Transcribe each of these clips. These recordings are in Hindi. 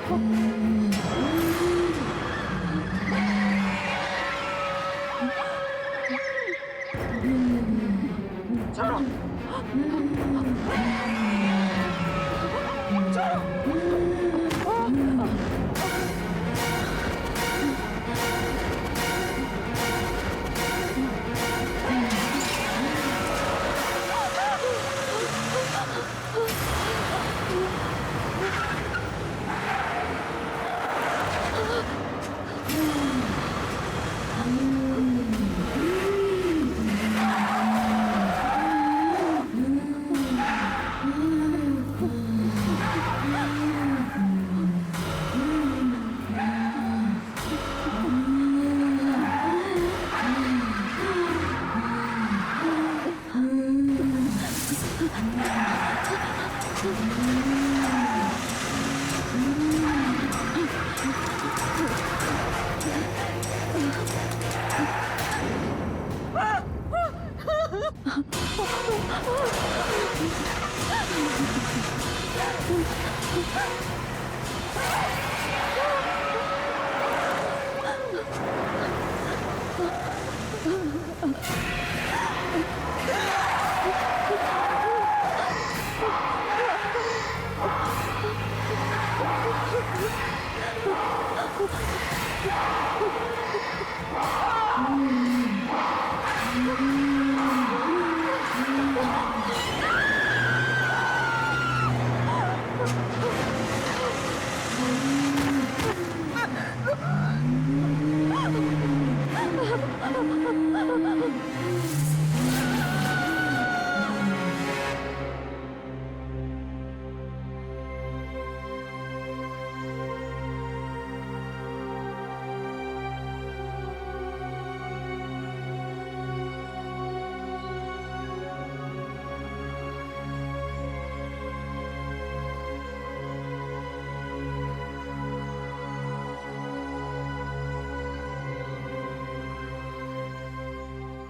छोड़ो,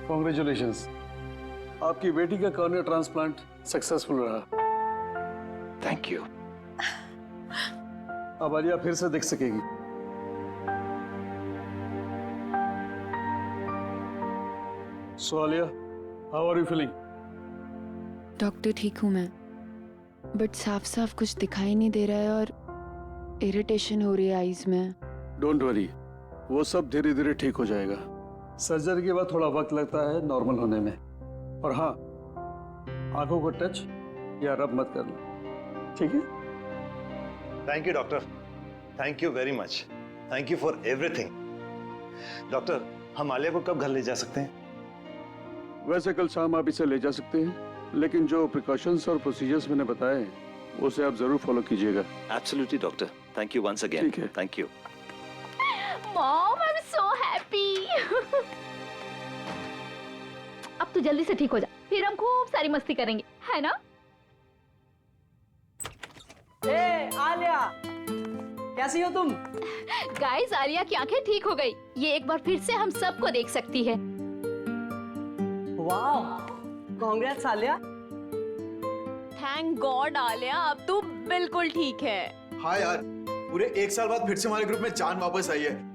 कॉन्ग्रेचुलेशंस, आपकी बेटी का कॉर्निया ट्रांसप्लांट सक्सेसफुल रहा। Thank you. अब आलिया फिर से देख सकेगी। So Alia, how are you feeling? Doctor ठीक हूँ मैं, बट साफ साफ कुछ दिखाई नहीं दे रहा है और इरिटेशन हो रही है आईज में। डोंट वरी, वो सब धीरे धीरे ठीक हो जाएगा। सर्जरी के बाद थोड़ा वक्त लगता है नॉर्मल होने में। और हाँ, आंखों को टच या रब मत करना, ठीक है? Thank you doctor, thank you very much, thank you for everything. Doctor, हम आलिया को कब घर ले जा सकते हैं? वैसे कल शाम आप इसे ले जा सकते हैं, लेकिन जो प्रिकॉशंस और प्रोसीजर्स मैंने बताए हैं उसे आप जरूर फॉलो कीजिएगा। Absolutely doctor, thank you once again. ठीक है। Thank you. Mom, I am so happy. अब तू जल्दी से ठीक हो जा, फिर हम खूब सारी मस्ती करेंगे, है ना? ए आलिया, कैसी हो तुम? गाइस, आलिया की आंखें ठीक हो गई। ये एक बार फिर से हम सबको देख सकती है। वाह, congrats Alia. Thank God Alia, अब तू बिल्कुल ठीक है। हाँ यार, पूरे 1 साल बाद फिर से हमारे ग्रुप में जान वापस आई है।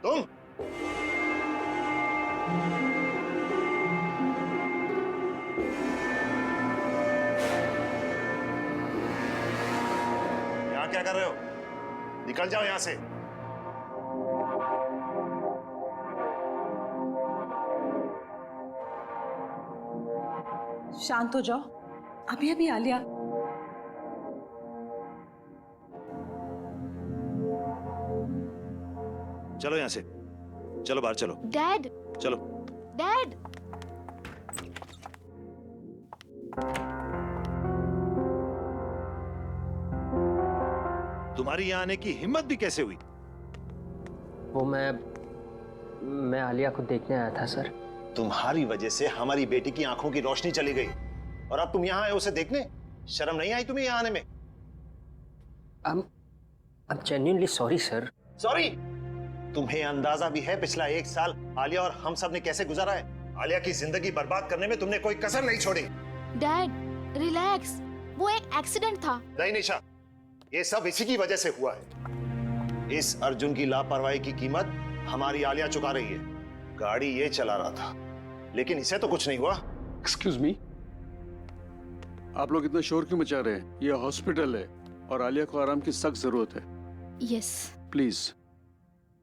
तुम यहाँ क्या कर रहे हो? निकल जाओ यहाँ से। शांत हो जाओ, अभी अभी आलिया। चलो यहाँ से, चलो बाहर चलो। डैड, चलो। डैड। तुम्हारी यहाँ आने की हिम्मत भी कैसे हुई? वो मैं आलिया को देखने आया था सर। तुम्हारी वजह से हमारी बेटी की आंखों की रोशनी चली गई और अब तुम यहाँ आए उसे देखने? शर्म नहीं आई तुम्हें यहाँ आने में? I'm genuinely sorry, sir. Sorry. तुम्हें अंदाजा भी है पिछला 1 साल आलिया और हम सब ने कैसे गुजारा है? आलिया की जिंदगी बर्बाद करने में तुमने कोई कसर नहीं छोड़ी। डैड रिलैक्स, वो एक एक्सीडेंट था। नहीं निशा, ये सब इसी की वजह से हुआ है। इस अर्जुन की लापरवाही की कीमत हमारी आलिया चुका रही है। गाड़ी ये चला रहा था, लेकिन इसे तो कुछ नहीं हुआ। एक्सक्यूज मी, आप लोग इतना शोर क्यों मचा रहे हैं? ये हॉस्पिटल है और आलिया को आराम की सख्त जरूरत है। यस। प्लीज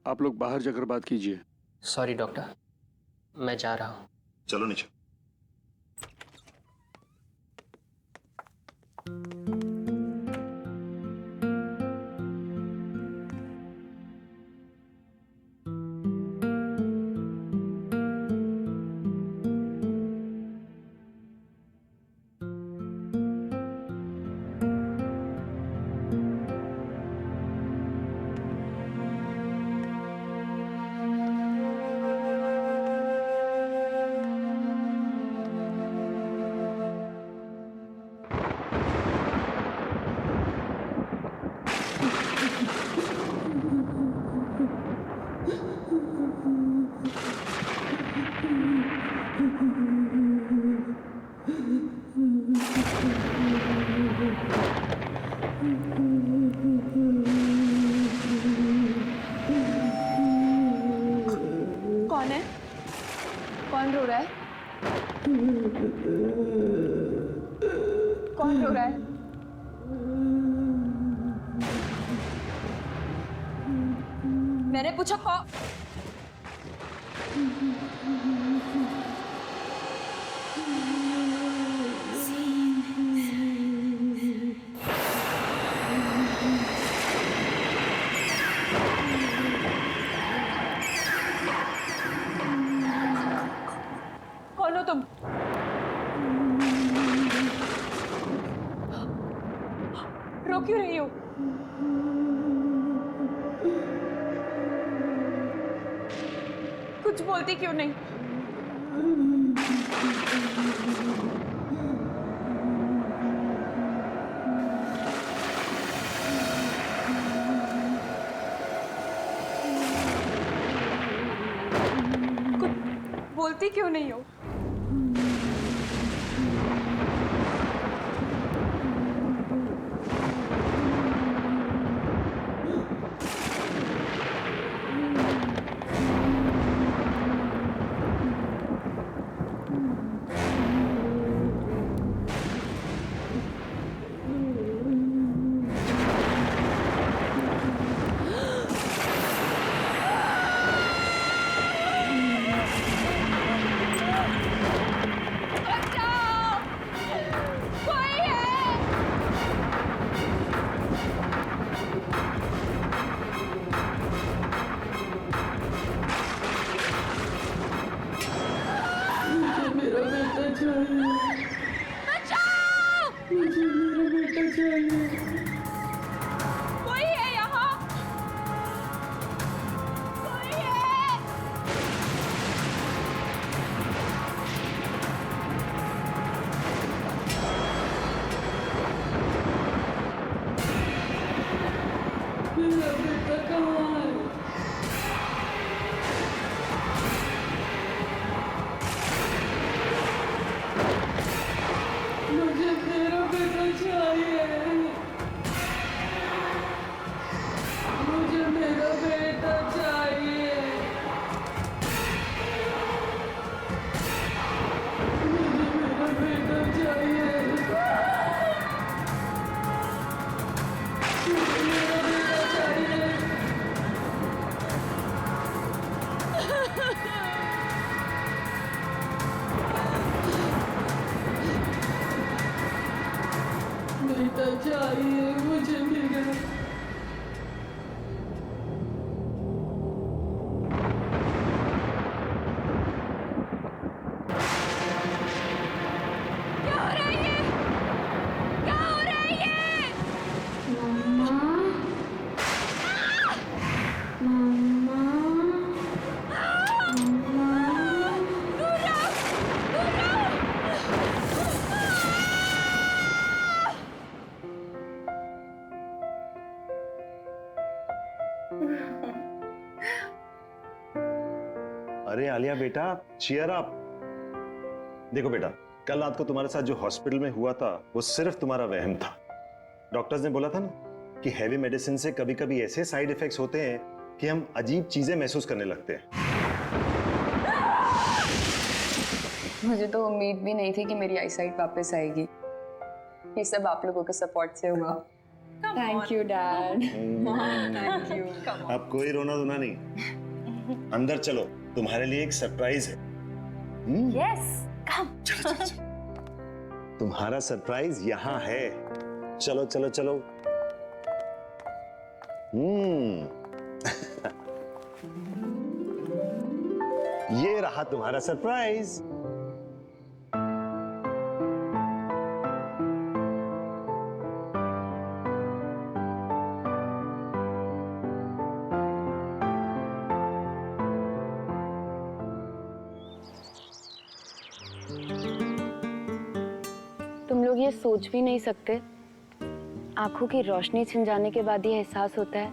आप लोग बाहर जाकर बात कीजिए। सॉरी डॉक्टर, मैं जा रहा हूँ। चलो निशा। कौन है? कौन रो रहा है? कौन रो रहा है? मैंने पूछा कौन? कौन हो तुम? रो क्यों रही हो? कुछ बोलती क्यों नहीं? कुछ बोलती क्यों नहीं हो? अरे आलिया बेटा, cheer up। देखो बेटा, कल रात को तुम्हारे साथ जो हॉस्पिटल में हुआ था वो सिर्फ तुम्हारा वहम था। डॉक्टर्स ने बोला था ना कि हैवी मेडिसिन से कभी कभी ऐसे साइड इफेक्ट्स होते हैं कि हम अजीब चीजें महसूस करने लगते हैं। मुझे तो उम्मीद भी नहीं थी कि मेरी आईसाइट वापस आएगी। ये सब आप लोगों के सपोर्ट से हुआ। Thank you dad. Thank you. अब कोई रोना धोना नहीं, अंदर चलो, तुम्हारे लिए एक सरप्राइज है। Yes come. चलो चलो चलो, तुम्हारा सरप्राइज यहाँ है। चलो चलो चलो। ये रहा तुम्हारा सरप्राइज। तुम लोग ये सोच भी नहीं सकते, आंखों की रोशनी छिन जाने के बाद ये एहसास होता है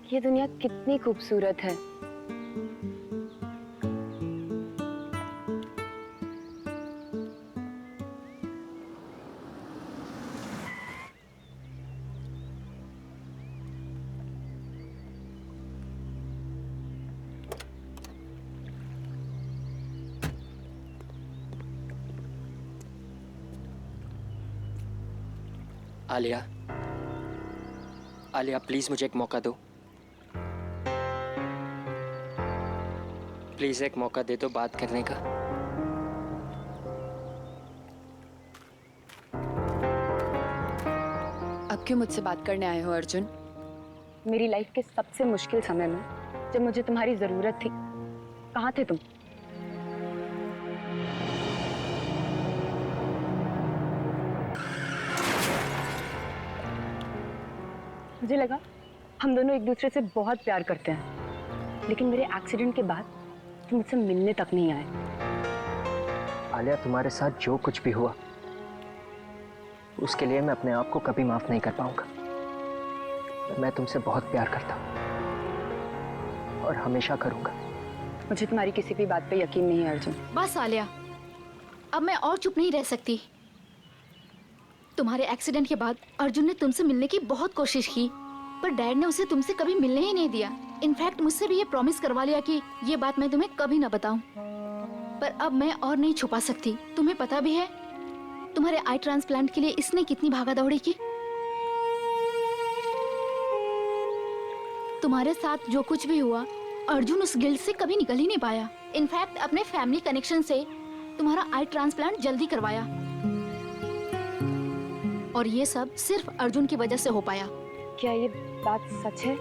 कि ये दुनिया कितनी खूबसूरत है। आलिया, आलिया प्लीज मुझे एक मौका दो। प्लीज एक मौका दे दो बात करने का। अब क्यों मुझसे बात करने आए हो अर्जुन? मेरी लाइफ के सबसे मुश्किल समय में जब मुझे तुम्हारी जरूरत थी, कहाँ थे तुम? मुझे लगा हम दोनों एक दूसरे से बहुत प्यार करते हैं, लेकिन मेरे एक्सीडेंट के बाद तुम मुझसे मिलने तक नहीं आए। आलिया, तुम्हारे साथ जो कुछ भी हुआ उसके लिए मैं अपने आप को कभी माफ नहीं कर पाऊंगा। मैं तुमसे बहुत प्यार करता हूं और हमेशा करूंगा। मुझे तुम्हारी किसी भी बात पे यकीन नहीं है अर्जुन। बस आलिया, अब मैं और चुप नहीं रह सकती। तुम्हारे एक्सीडेंट के बाद अर्जुन ने तुमसे मिलने की बहुत कोशिश की, पर डैड ने उसे तुमसे कभी मिलने ही नहीं दिया। इनफैक्ट मुझसे भी ये प्रॉमिस करवा लिया कि ये बात मैं तुम्हें कभी ना बताऊं। पर अब मैं और नहीं छुपा सकती। तुम्हें पता भी है तुम्हारे आई ट्रांसप्लांट के लिए इसने कितनी भागा दौड़ी की। तुम्हारे साथ जो कुछ भी हुआ, अर्जुन उस गिल्ट से कभी निकल ही नहीं पाया। इनफैक्ट अपने फैमिली कनेक्शन से तुम्हारा आई ट्रांसप्लांट जल्दी करवाया, और ये सब सिर्फ अर्जुन की वजह से हो पाया। क्या ये बात सच है?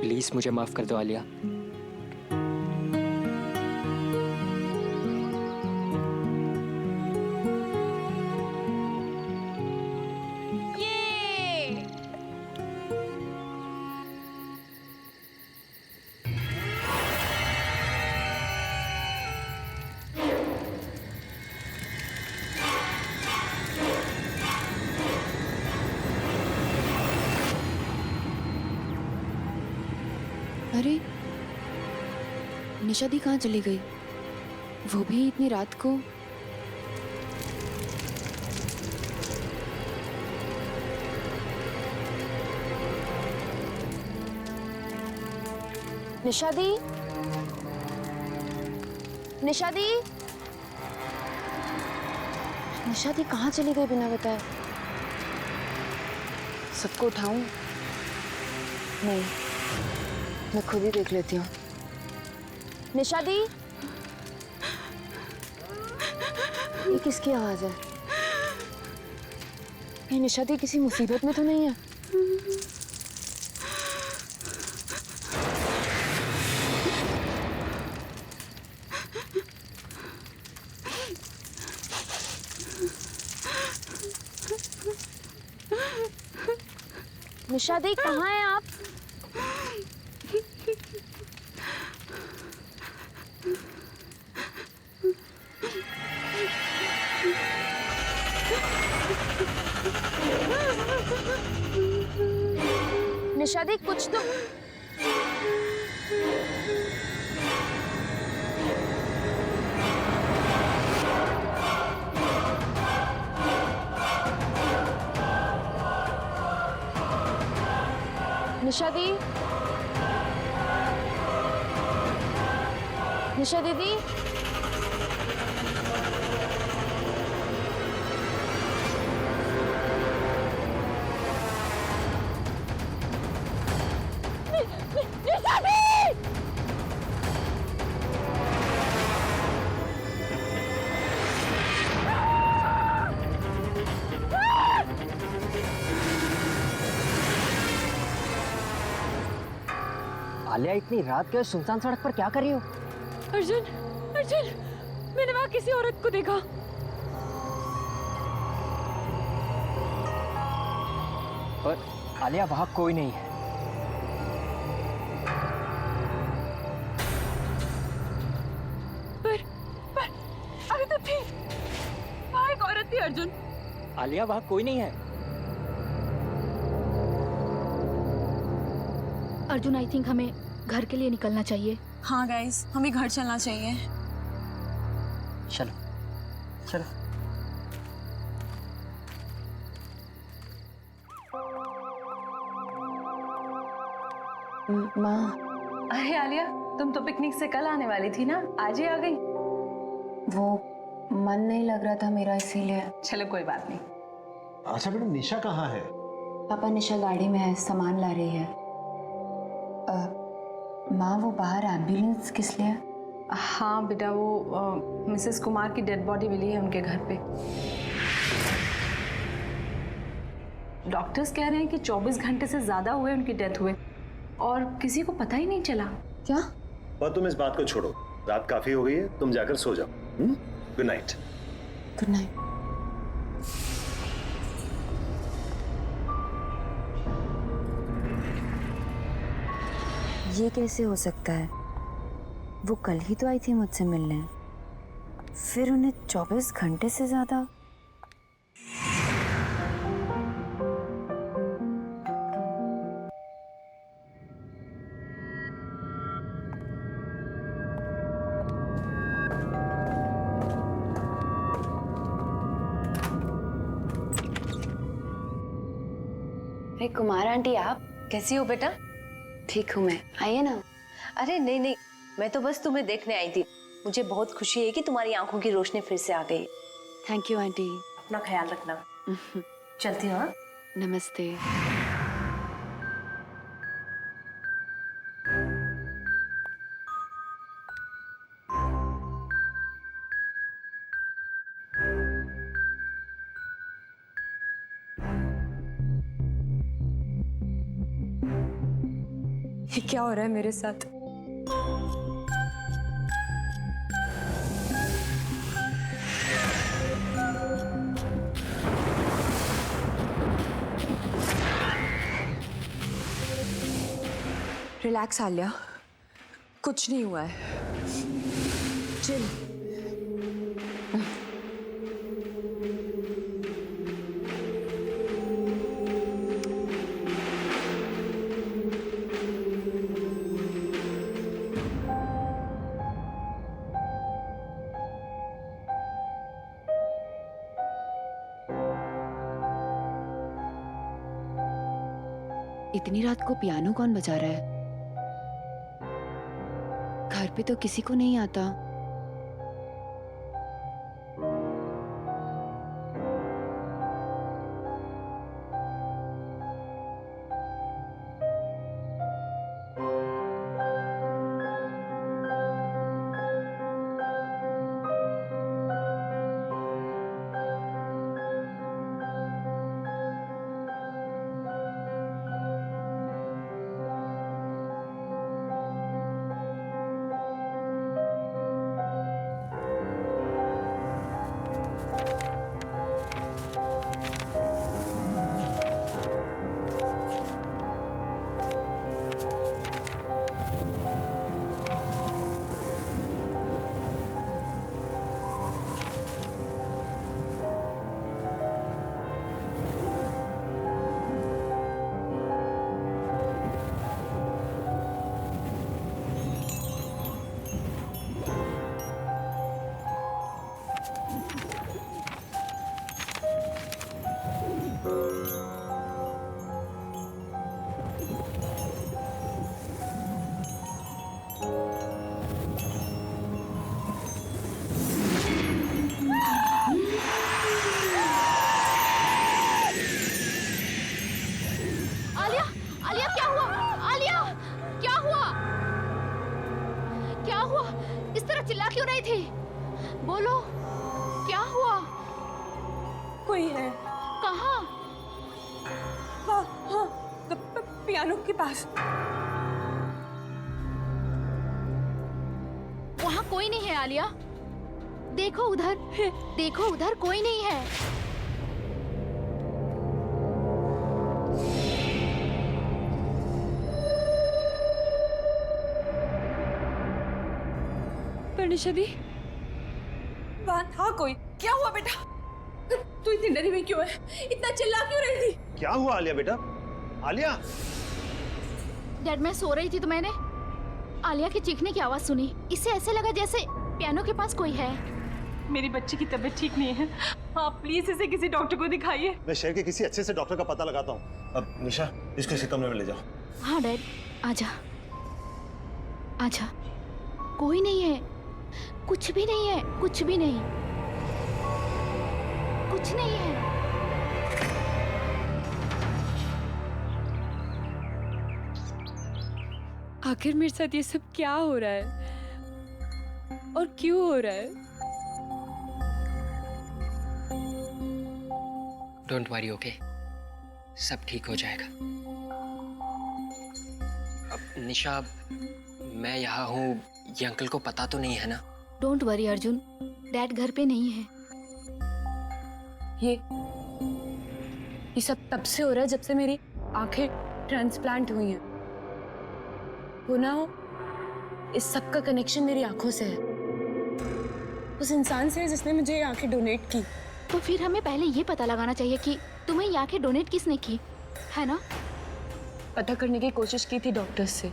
प्लीज मुझे माफ कर दो आलिया। अरे निशा दी कहाँ चली गई? वो भी इतनी रात को? निशा दी, निशा दी, निशा दी कहाँ चली गई बिना बताए? सबको उठाऊं? नहीं, मैं खुद ही देख लेती हूँ। निशा दी, ये किसकी आवाज है? ये निशा दी किसी मुसीबत में तो नहीं है? निशा दी कहाँ हैं आप? निशा दी, निशा दीदी, निशा दी। आलिया, इतनी रात के सुनसान सड़क पर क्या कर रही हो? अर्जुन, अर्जुन, मैंने वहां किसी औरत को देखा। पर आलिया, वहां कोई नहीं है। पर अभी तो थी, वहां एक औरत थी अर्जुन। आलिया, वहां कोई नहीं है। अर्जुन, आई थिंक हमें घर के लिए निकलना चाहिए। हाँ गाइस, हमें घर चलना चाहिए। चलो चलो। माँ, अरे आलिया, तुम तो पिकनिक से कल आने वाली थी ना, आज ही आ गई। वो मन नहीं लग रहा था मेरा, इसीलिए। चलो कोई बात नहीं। अच्छा बेटा, निशा कहाँ है? पापा, निशा गाड़ी में है, सामान ला रही है। माँ, वो बाहर एम्बुलेंस किस लिए? हाँ बेटा, वो मिसेस कुमार की डेड बॉडी मिली है उनके घर पे। डॉक्टर्स कह रहे हैं कि 24 घंटे से ज्यादा हुए उनकी डेथ हुए और किसी को पता ही नहीं चला। क्या? और तुम इस बात को छोड़ो, रात काफी हो गई है, तुम जाकर सो जाओ। Good night. Good night. ये कैसे हो सकता है? वो कल ही तो आई थी मुझसे मिलने, फिर उन्हें 24 घंटे से ज्यादा। अरे कुमार आंटी, आप कैसी हो बेटा? ठीक हूँ मैं, आइए ना। अरे नहीं नहीं, मैं तो बस तुम्हें देखने आई थी। मुझे बहुत खुशी है कि तुम्हारी आंखों की रोशनी फिर से आ गई। Thank you aunty. अपना ख्याल रखना। चलती हूँ। नमस्ते। ये क्या हो रहा है मेरे साथ? रिलैक्स आलिया, कुछ नहीं हुआ है। चिल। इतनी रात को पियानो कौन बजा रहा है? घर पे तो किसी को नहीं आता। हुआ? इस तरह चिल्ला क्यों रही थी? बोलो, क्या हुआ? कोई है कहाँ? हाँ, पियानो के पास। वहाँ कोई नहीं है आलिया। देखो उधर, देखो उधर कोई नहीं है। परनिशा दी, वहाँ था कोई। क्या हुआ बेटा? तू इतनी डरी हुई क्यों है? इतना चिल्ला क्यों रही थी? क्या हुआ आलिया बेटा? आलिया! डैड, मैं सो रही थी तो मैंने आलिया की चीखने की आवाज सुनी। इससे ऐसे लगा जैसे पियानो के पास कोई है। मेरी बच्ची की तबीयत ठीक नहीं है, आप प्लीज इसे किसी डॉक्टर को दिखाइए। मैं शहर के किसी अच्छे से डॉक्टर का पता लगाता हूँ। अब निशा, इसको इसी कमरे में ले जाओ। हाँ डैड, आजा आजा। कोई नहीं है, कुछ भी नहीं है, कुछ भी नहीं, कुछ नहीं है। आखिर मेरे साथ ये सब क्या हो रहा है और क्यों हो रहा है? Don't worry, okay? सब ठीक हो जाएगा। अब निशा, मैं यहाँ हूँ, ये अंकल को पता तो नहीं है ना? डोंट वरी अर्जुन, डैड घर पे नहीं है। ये सब तब से हो रहा है जब से मेरी आंखें ट्रांसप्लांट हुई हैं। हो ना हो, इस सब का कनेक्शन मेरी आंखों से है, उस इंसान से है जिसने मुझे ये आंखें डोनेट की। तो फिर हमें पहले ये पता लगाना चाहिए कि तुम्हें ये आंखें डोनेट किसने की, है ना? पता करने की कोशिश की थी डॉक्टर्स से,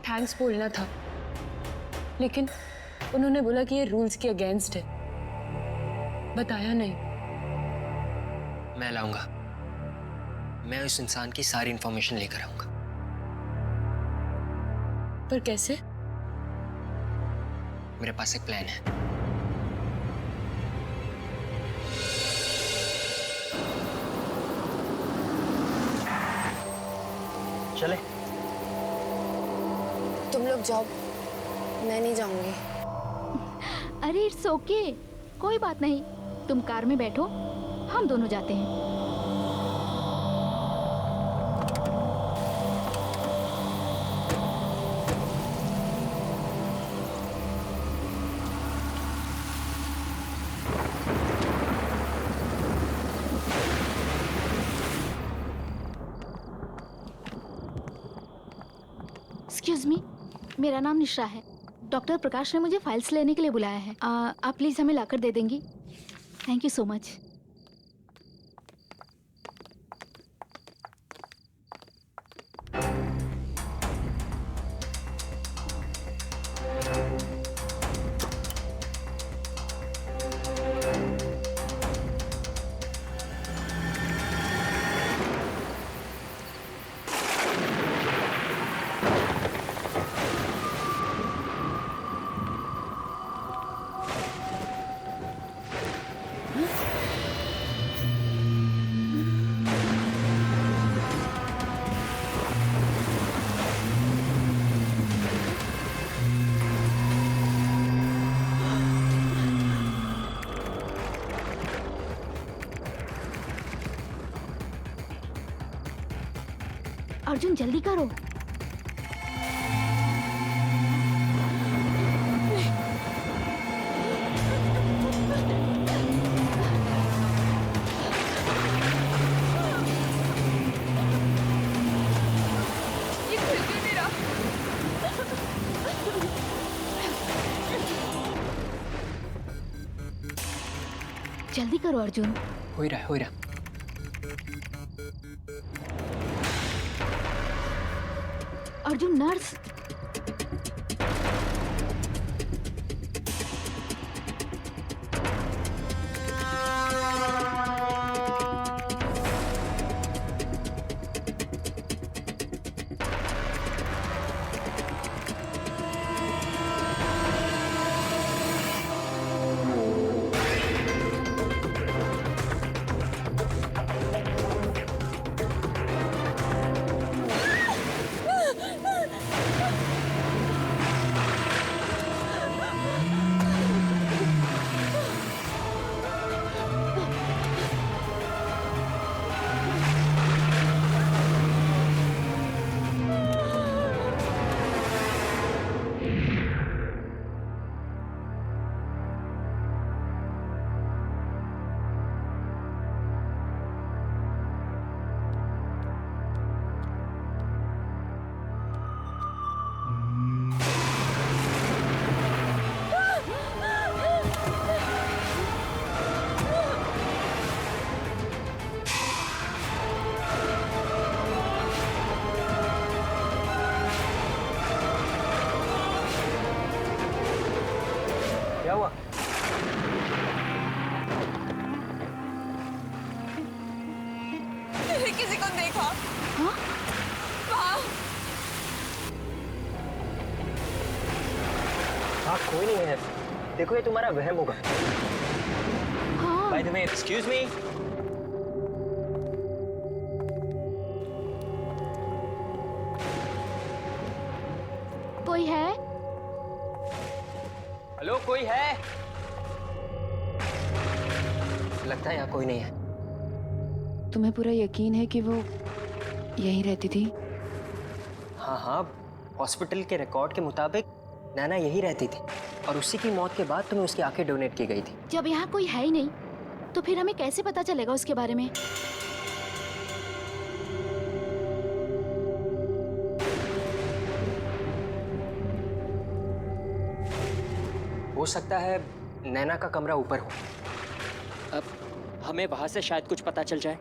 थैंक्स बोलना था, लेकिन उन्होंने बोला कि ये रूल्स के अगेंस्ट है, बताया नहीं। मैं लाऊंगा, मैं उस इंसान की सारी इंफॉर्मेशन लेकर आऊंगा। पर कैसे? मेरे पास एक प्लान है। चले? तुम लोग जाओ, मैं नहीं जाऊंगी। अरे इट्स ओके, कोई बात नहीं। तुम कार में बैठो, हम दोनों जाते हैं। एक्सक्यूज मी, मेरा नाम निशा है। डॉक्टर प्रकाश ने मुझे फाइल्स लेने के लिए बुलाया है। आप प्लीज हमें लाकर दे देंगी? Thank you so much. Arjun जल्दी करो। जल्दी करो अर्जुन। हो ही रहा है, हो ही रहा। अर्जुन, नर्स। हुआ? किसी को देखा? हाँ? वहाँ हाँ, कोई नहीं है। देखो, ये तुम्हारा वहम होगा। हाँ। By the way, excuse me. कोई है? हेलो, कोई है? लगता है यहाँ कोई नहीं है। तुम्हें पूरा यकीन है कि वो यहीं रहती थी? हाँ हाँ, हॉस्पिटल के रिकॉर्ड के मुताबिक नैना यही रहती थी और उसी की मौत के बाद तुम्हें उसकी आंखें डोनेट की गई थी। जब यहाँ कोई है ही नहीं तो फिर हमें कैसे पता चलेगा उसके बारे में? हो सकता है नैना का कमरा ऊपर हो। अब हमें वहां से शायद कुछ पता चल जाए।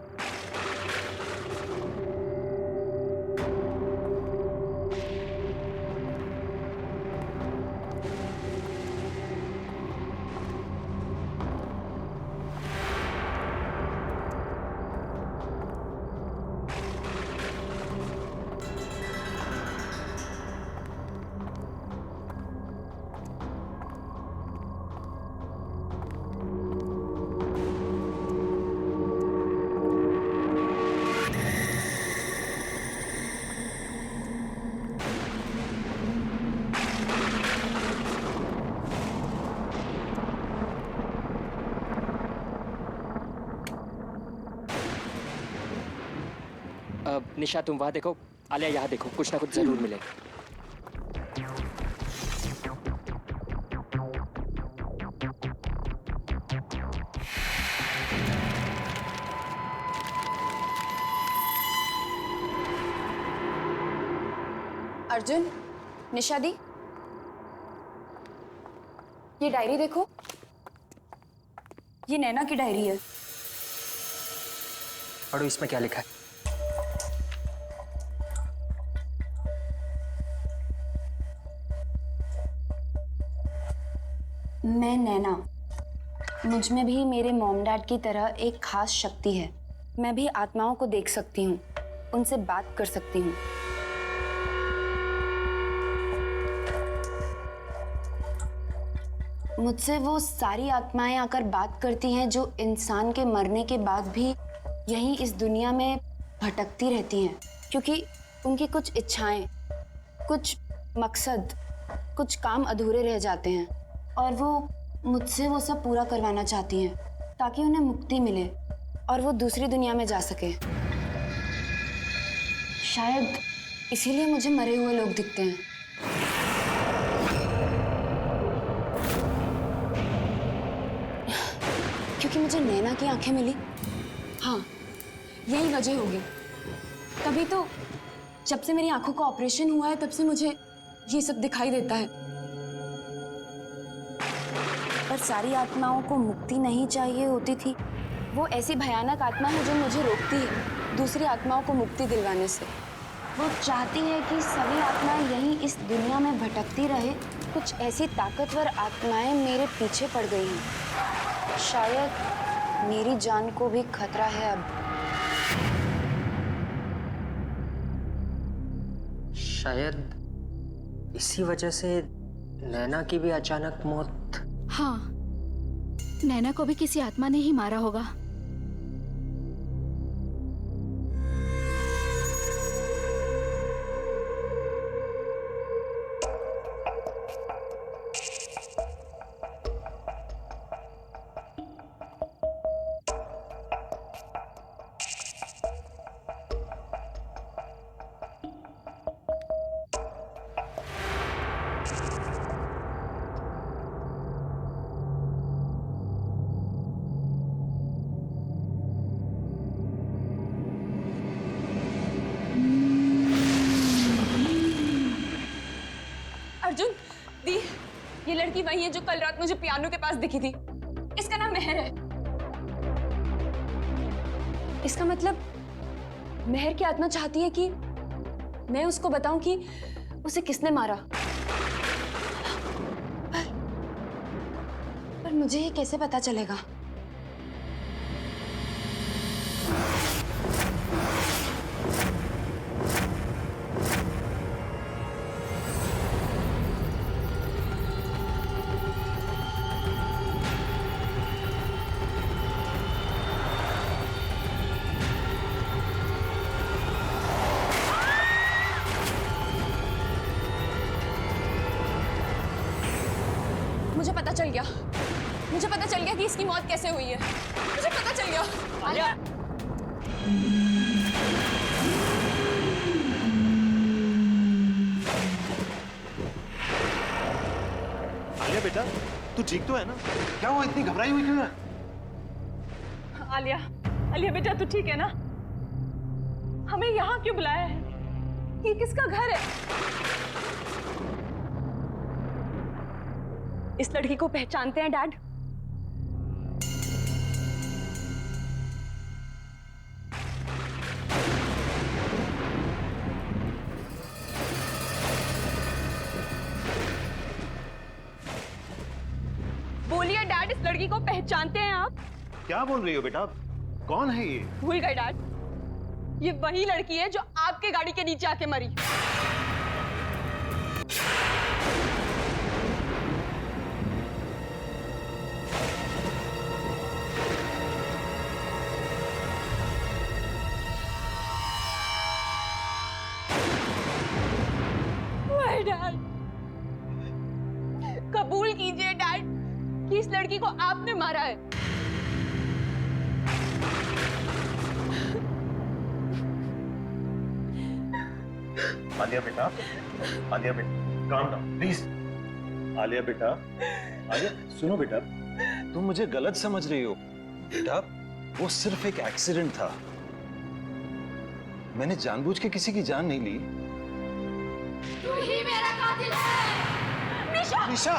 निशा, तुम वहां देखो, आलिया यहाँ देखो, कुछ ना कुछ जरूर मिलेगा। अर्जुन, निशा दी, ये डायरी देखो, ये नैना की डायरी है। पढ़ो, इसमें क्या लिखा है? मैं नैना, मुझ में भी मेरे मॉम डैड की तरह एक खास शक्ति है। मैं भी आत्माओं को देख सकती हूँ, उनसे बात कर सकती हूँ। मुझसे वो सारी आत्माएं आकर बात करती हैं जो इंसान के मरने के बाद भी यहीं इस दुनिया में भटकती रहती हैं, क्योंकि उनकी कुछ इच्छाएं, कुछ मकसद, कुछ काम अधूरे रह जाते हैं और वो मुझसे वो सब पूरा करवाना चाहती हैं ताकि उन्हें मुक्ति मिले और वो दूसरी दुनिया में जा सके। शायद इसीलिए मुझे मरे हुए लोग दिखते हैं। क्योंकि मुझे नैना की आंखें मिली। हाँ, यही वजह होगी। तभी तो जब से मेरी आंखों का ऑपरेशन हुआ है तब से मुझे ये सब दिखाई देता है। पर सारी आत्माओं को मुक्ति नहीं चाहिए होती थी। वो ऐसी भयानक आत्मा है जो मुझे रोकती है दूसरी आत्माओं को मुक्ति दिलवाने से। वो चाहती है कि सभी आत्माएं यहीं इस दुनिया में भटकती रहे। कुछ ऐसी ताकतवर आत्माएं मेरे पीछे पड़ गई हैं। शायद मेरी जान को भी खतरा है अब। शायद इसी वजह से नैना की भी अचानक मौत। हाँ, नैना को भी किसी आत्मा ने ही मारा होगा। अर्जुन, दी, ये लड़की वही है जो कल रात मुझे पियानो के पास दिखी थी। इसका नाम मेहर है। इसका मतलब मेहर की आत्मा चाहती है कि मैं उसको बताऊं कि उसे किसने मारा। मुझे ये कैसे पता चलेगा? मुझे पता चल गया कि इसकी मौत कैसे हुई है। मुझे पता चल गया। आलिया, आलिया बेटा, तू ठीक तो है ना? क्या हुआ, इतनी घबराई हुई क्यों है? आलिया, आलिया बेटा तू ठीक है ना? हमें यहाँ क्यों बुलाया है? ये किसका घर है? इस लड़की को पहचानते हैं डैड? बोलिए डैड, इस लड़की को पहचानते हैं आप? क्या बोल रही हो बेटा? कौन है ये? भूल गए डैड? ये वही लड़की है जो आपके गाड़ी के नीचे आके मरी। डैड, कबूल कीजिए डैड कि इस लड़की को आपने मारा है। आलिया बेटा, आलिया बेटा, काम डाउन प्लीज। आलिया बेटा, आलिया सुनो बेटा, तुम मुझे गलत समझ रही हो। बेटा, वो सिर्फ एक एक्सीडेंट था। मैंने जानबूझ के किसी की जान नहीं ली। तू ही मेरा कातिल है। निशा! निशा!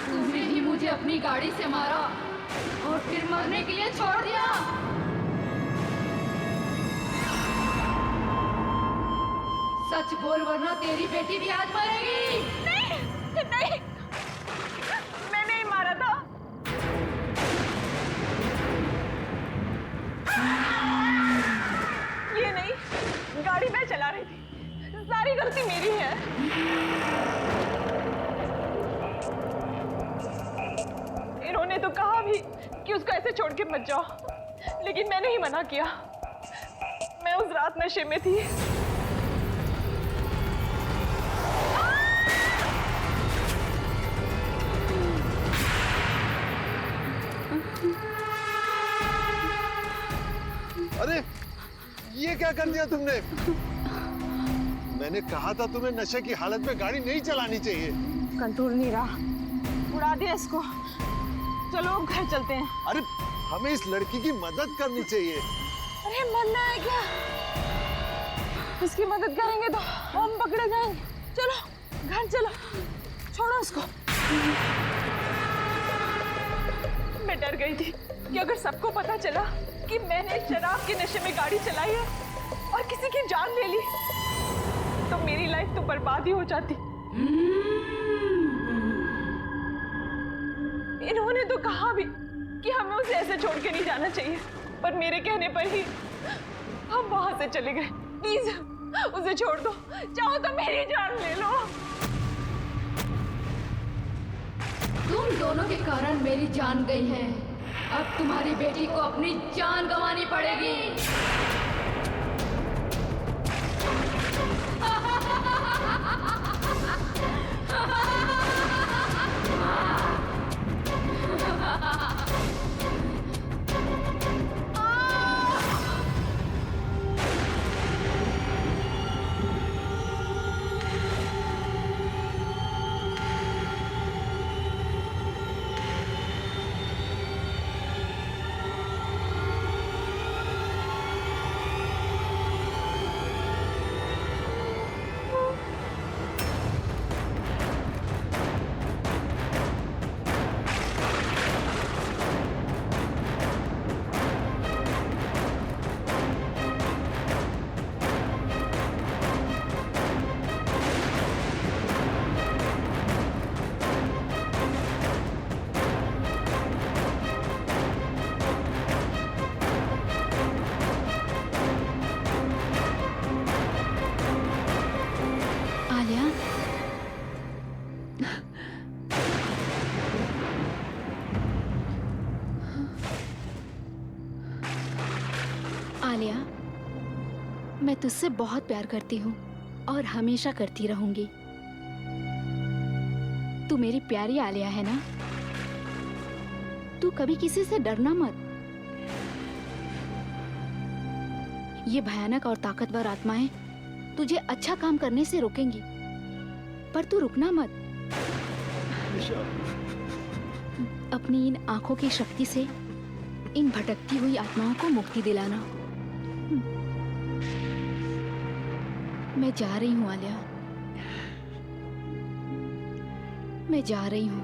तूने ही मुझे अपनी गाड़ी से मारा और फिर मरने के लिए छोड़ दिया। सच बोल वरना तेरी बेटी भी आज मरेगी। नहीं, नहीं, मैंने ही मारा था। ये नहीं, गाड़ी मैं चला रही थी, सारी गलती मेरी है। इन्होंने तो कहा भी कि उसको ऐसे छोड़ के मत जाओ, लेकिन मैंने ही मना किया। मैं उस रात नशे में थी। अरे ये क्या कर दिया तुमने? मैंने कहा था तुम्हें नशे की हालत में गाड़ी नहीं चलानी चाहिए। कंट्रोल नहीं रहा, उड़ा दिया इसको। चलो घर चलते हैं। अरे हमें इस लड़की की मदद करनी चाहिए। अरे मरना है क्या? इसकी मदद करेंगे तो हम पकड़े जाएंगे। चलो घर चलो, छोड़ो उसको। मैं डर गई थी कि अगर सबको पता चला कि मैंने शराब के नशे में गाड़ी चलाई है और किसी की जान ले ली, तो मेरी लाइफ तो बर्बाद ही हो जाती। इन्होंने तो कहा भी कि हमें उसे ऐसे छोड़ के नहीं जाना चाहिए, पर मेरे कहने पर ही हम वहां से चले गए। प्लीज उसे छोड़ दो, चाहो तो मेरी जान ले लो। तुम दोनों के कारण मेरी जान गई है। अब तुम्हारी बेटी को अपनी जान गंवानी पड़ेगी। आलिया, मैं तुझसे बहुत प्यार करती हूँ और हमेशा करती रहूंगी। तू मेरी प्यारी आलिया है ना? तू कभी किसी से डरना मत। ये भयानक और ताकतवर आत्माएं तुझे अच्छा काम करने से रोकेंगी, पर तू रुकना मत। अपनी इन आंखों की शक्ति से इन भटकती हुई आत्माओं को मुक्ति दिलाना। मैं जा रही हूँ आलिया, मैं जा रही हूँ।